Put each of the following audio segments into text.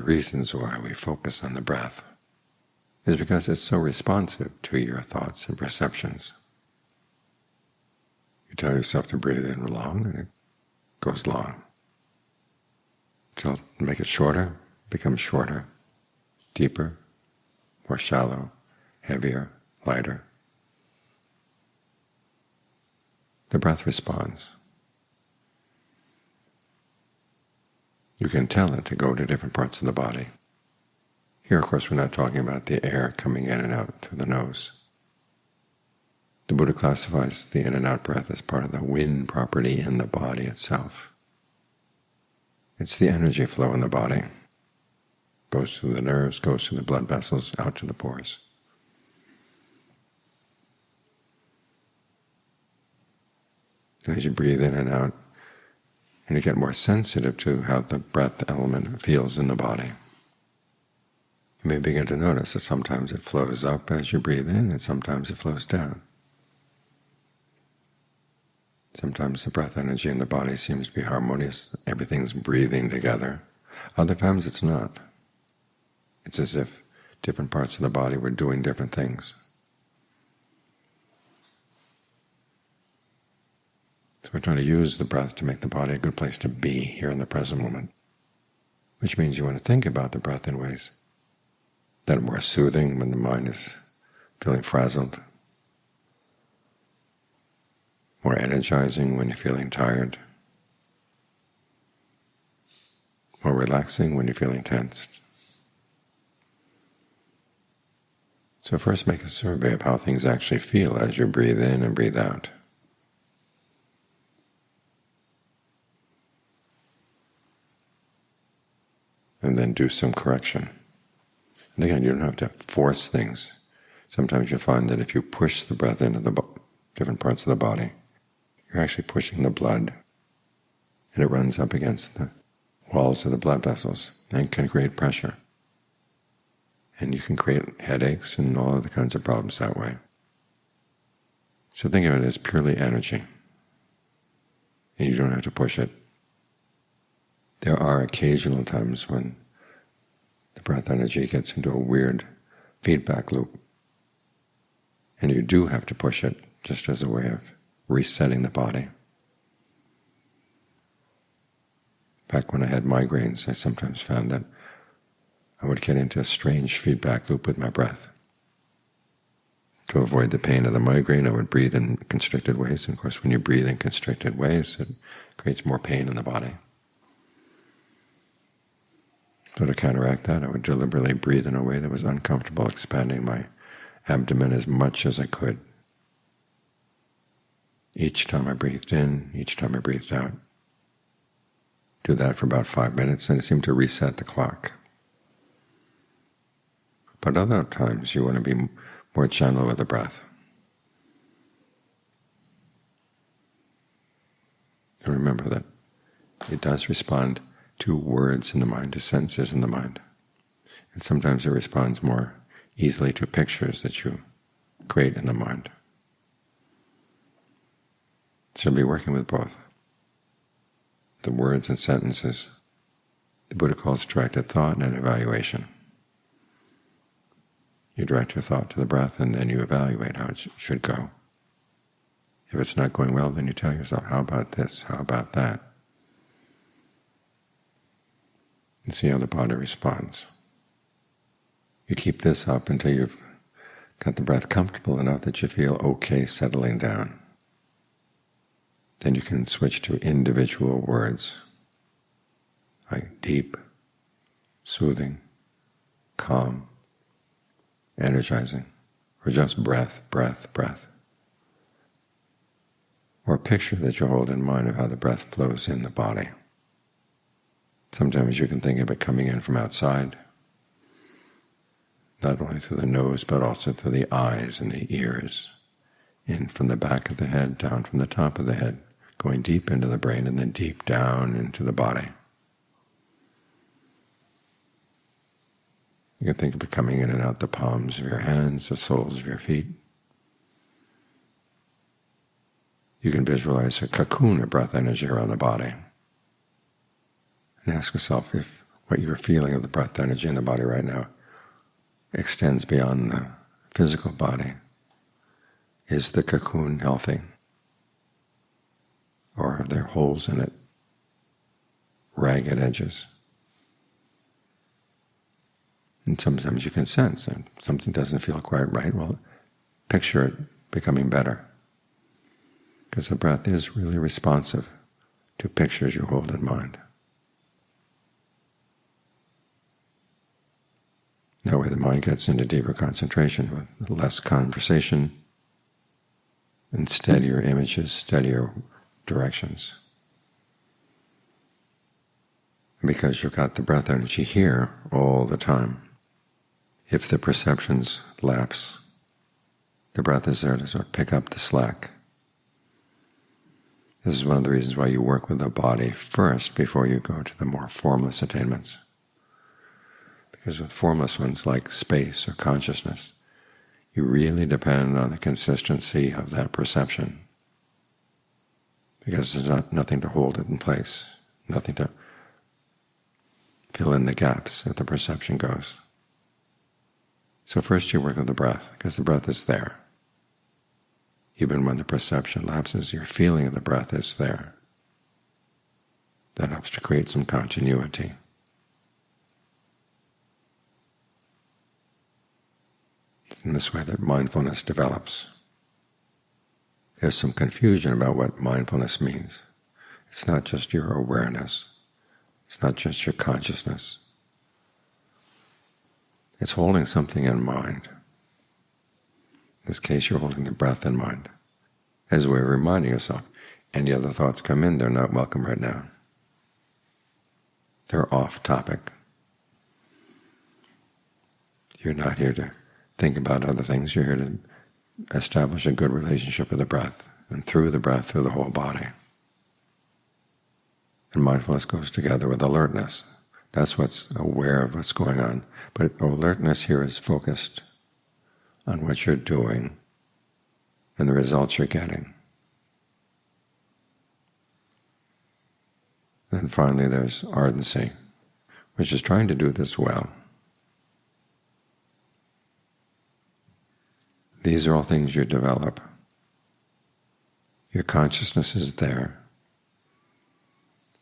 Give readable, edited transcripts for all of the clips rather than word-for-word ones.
the reasons why we focus on the breath is because it's so responsive to your thoughts and perceptions. You tell yourself to breathe in long, and it goes long. So make it shorter, becomes shorter, deeper, more shallow, heavier, lighter. The breath responds. You can tell it to go to different parts of the body. Here, of course, we're not talking about the air coming in and out through the nose. The Buddha classifies the in and out breath as part of the wind property in the body itself. It's the energy flow in the body. Goes through the nerves, goes through the blood vessels, out to the pores. As you breathe in and out, and you get more sensitive to how the breath element feels in the body. You may begin to notice that sometimes it flows up as you breathe in, and sometimes it flows down. Sometimes the breath energy in the body seems to be harmonious, everything's breathing together. Other times it's not. It's as if different parts of the body were doing different things. So we're trying to use the breath to make the body a good place to be here in the present moment, which means you want to think about the breath in ways that are more soothing when the mind is feeling frazzled, more energizing when you're feeling tired, more relaxing when you're feeling tensed. So first make a survey of how things actually feel as you breathe in and breathe out. And then do some correction. And again, you don't have to force things. Sometimes you'll find that if you push the breath into the different parts of the body, you're actually pushing the blood, and it runs up against the walls of the blood vessels and can create pressure. And you can create headaches and all other kinds of problems that way. So think of it as purely energy, and you don't have to push it. There are occasional times when the breath energy gets into a weird feedback loop, and you do have to push it just as a way of resetting the body. Back when I had migraines, I sometimes found that I would get into a strange feedback loop with my breath. To avoid the pain of the migraine, I would breathe in constricted ways, and of course when you breathe in constricted ways, it creates more pain in the body. So to counteract that, I would deliberately breathe in a way that was uncomfortable, expanding my abdomen as much as I could. Each time I breathed in, each time I breathed out. Do that for about 5 minutes, and it seemed to reset the clock. But other times you want to be more gentle with the breath. And remember that it does respond to words in the mind, to senses in the mind. And sometimes it responds more easily to pictures that you create in the mind. So be working with both. The words and sentences, the Buddha calls directed thought and evaluation. You direct your thought to the breath, and then you evaluate how it should go. If it's not going well, then you tell yourself, how about this, how about that? And see how the body responds. You keep this up until you've got the breath comfortable enough that you feel okay settling down. Then you can switch to individual words, like deep, soothing, calm, energizing, or just breath, breath, breath. Or a picture that you hold in mind of how the breath flows in the body. Sometimes you can think of it coming in from outside, not only through the nose but also through the eyes and the ears, in from the back of the head, down from the top of the head, going deep into the brain and then deep down into the body. You can think of it coming in and out the palms of your hands, the soles of your feet. You can visualize a cocoon of breath energy around the body. And ask yourself if what you're feeling of the breath energy in the body right now extends beyond the physical body. Is the cocoon healthy? Or are there holes in it, ragged edges? And sometimes you can sense that something doesn't feel quite right. Well, picture it becoming better, because the breath is really responsive to pictures you hold in mind. That way the mind gets into deeper concentration with less conversation and steadier images, steadier directions. Because you've got the breath energy here all the time, if the perceptions lapse, the breath is there to sort of pick up the slack. This is one of the reasons why you work with the body first before you go to the more formless attainments. Because with formless ones like space or consciousness, you really depend on the consistency of that perception, because there's nothing to hold it in place, nothing to fill in the gaps if the perception goes. So first you work with the breath, because the breath is there. Even when the perception lapses, your feeling of the breath is there. That helps to create some continuity. It's in this way that mindfulness develops. There's some confusion about what mindfulness means. It's not just your awareness. It's not just your consciousness. It's holding something in mind. In this case, you're holding the breath in mind, as a way of reminding yourself. Any other thoughts come in, they're not welcome right now. They're off topic. You're not here to think about other things. You're here to establish a good relationship with the breath, and through the breath, through the whole body. And mindfulness goes together with alertness. That's what's aware of what's going on. But alertness here is focused on what you're doing and the results you're getting. Then finally there's ardency, which is trying to do this well. These are all things you develop. Your consciousness is there,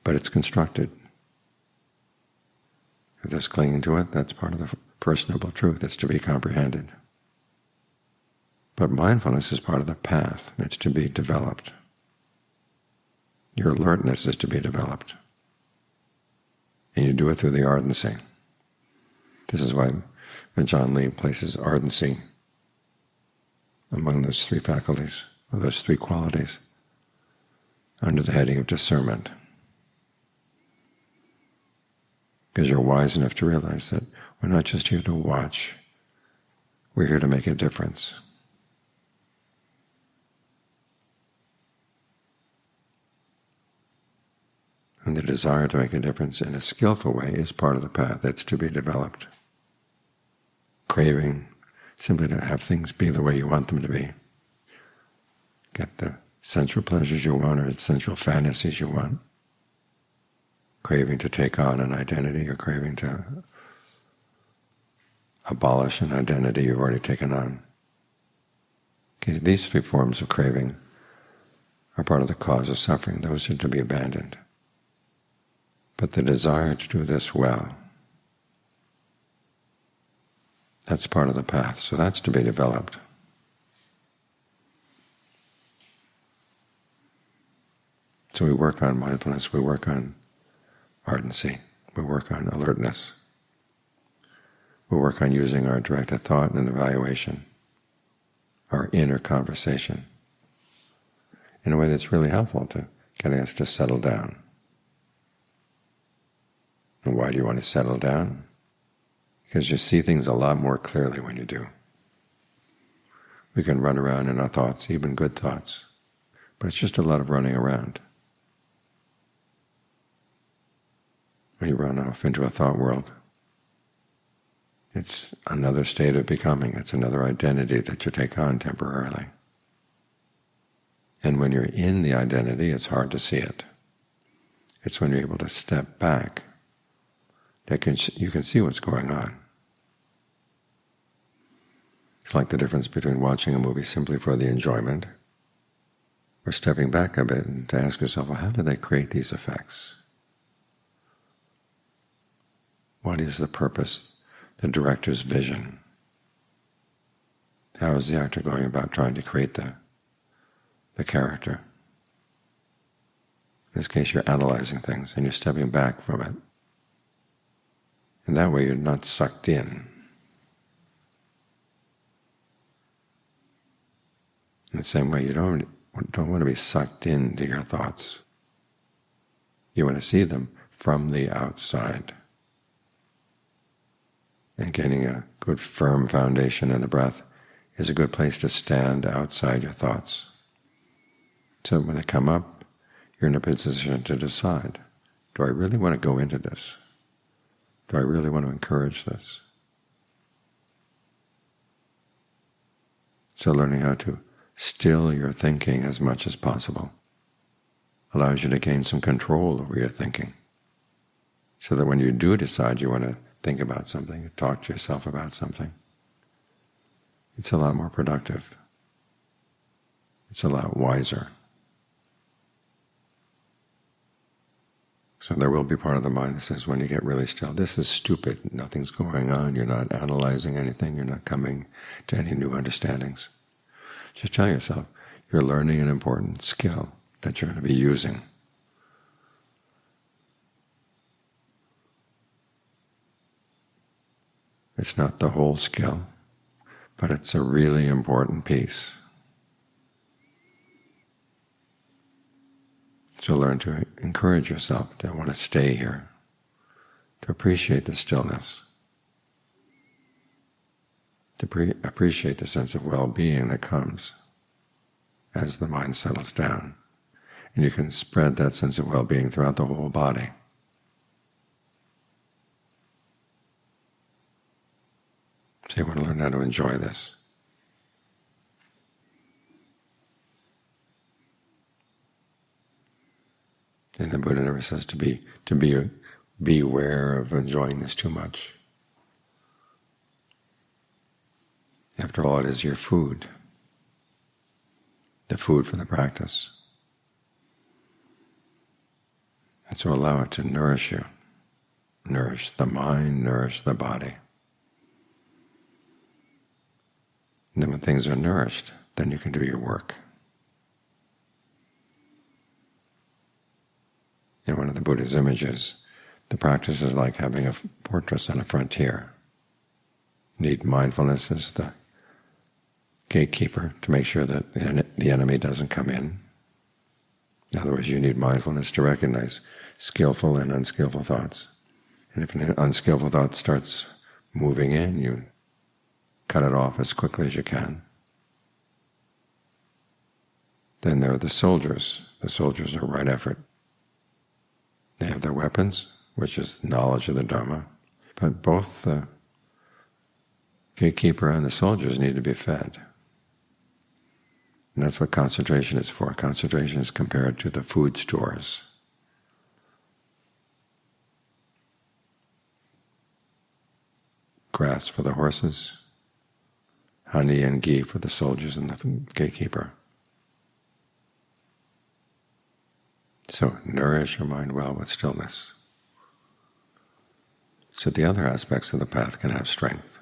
but it's constructed. If there's clinging to it, that's part of the First Noble Truth. It's to be comprehended. But mindfulness is part of the path. It's to be developed. Your alertness is to be developed. And you do it through the ardency. This is why John Lee places ardency among those three faculties, or those three qualities, under the heading of discernment. Because you're wise enough to realize that we're not just here to watch, we're here to make a difference. And the desire to make a difference in a skillful way is part of the path. It's to be developed. Craving, simply to have things be the way you want them to be. Get the sensual pleasures you want or sensual fantasies you want. Craving to take on an identity, or craving to abolish an identity you've already taken on. Okay, these three forms of craving are part of the cause of suffering. Those are to be abandoned. But the desire to do this well, that's part of the path, so that's to be developed. So we work on mindfulness, we work on ardency, we work on alertness, we work on using our directed thought and evaluation, our inner conversation, in a way that's really helpful to getting us to settle down. And why do you want to settle down? Because you see things a lot more clearly when you do. We can run around in our thoughts, even good thoughts, but it's just a lot of running around. When you run off into a thought world, it's another state of becoming, it's another identity that you take on temporarily. And when you're in the identity, it's hard to see it. It's when you're able to step back you can see what's going on. It's like the difference between watching a movie simply for the enjoyment or stepping back a bit and to ask yourself, well, how do they create these effects? What is the purpose, the director's vision? How is the actor going about trying to create the character? In this case, you're analyzing things and you're stepping back from it. And that way you're not sucked in. In the same way, you don't want to be sucked into your thoughts. You want to see them from the outside. And gaining a good firm foundation in the breath is a good place to stand outside your thoughts. So when they come up, you're in a position to decide, do I really want to go into this? Do I really want to encourage this? So learning how to still your thinking as much as possible allows you to gain some control over your thinking, so that when you do decide you want to think about something, talk to yourself about something, it's a lot more productive. It's a lot wiser. So there will be part of the mind that says, when you get really still, this is stupid, nothing's going on, you're not analyzing anything, you're not coming to any new understandings. Just tell yourself, you're learning an important skill that you're going to be using. It's not the whole skill, but it's a really important piece. So learn to encourage yourself to want to stay here, to appreciate the stillness, to appreciate the sense of well-being that comes as the mind settles down. And you can spread that sense of well-being throughout the whole body. So you want to learn how to enjoy this. And the Buddha never says to be aware of enjoying this too much. After all, it is your food, the food for the practice. And so allow it to nourish you, nourish the mind, nourish the body. And then when things are nourished, then you can do your work. In one of the Buddha's images, the practice is like having a fortress on a frontier. You need mindfulness as the gatekeeper to make sure that the enemy doesn't come in. In other words, you need mindfulness to recognize skillful and unskillful thoughts. And if an unskillful thought starts moving in, you cut it off as quickly as you can. Then there are the soldiers. The soldiers are right effort. They have their weapons, which is knowledge of the Dhamma, but both the gatekeeper and the soldiers need to be fed. And that's what concentration is for. Concentration is compared to the food stores. Grass for the horses, honey and ghee for the soldiers and the gatekeeper. So nourish your mind well with stillness, so the other aspects of the path can have strength.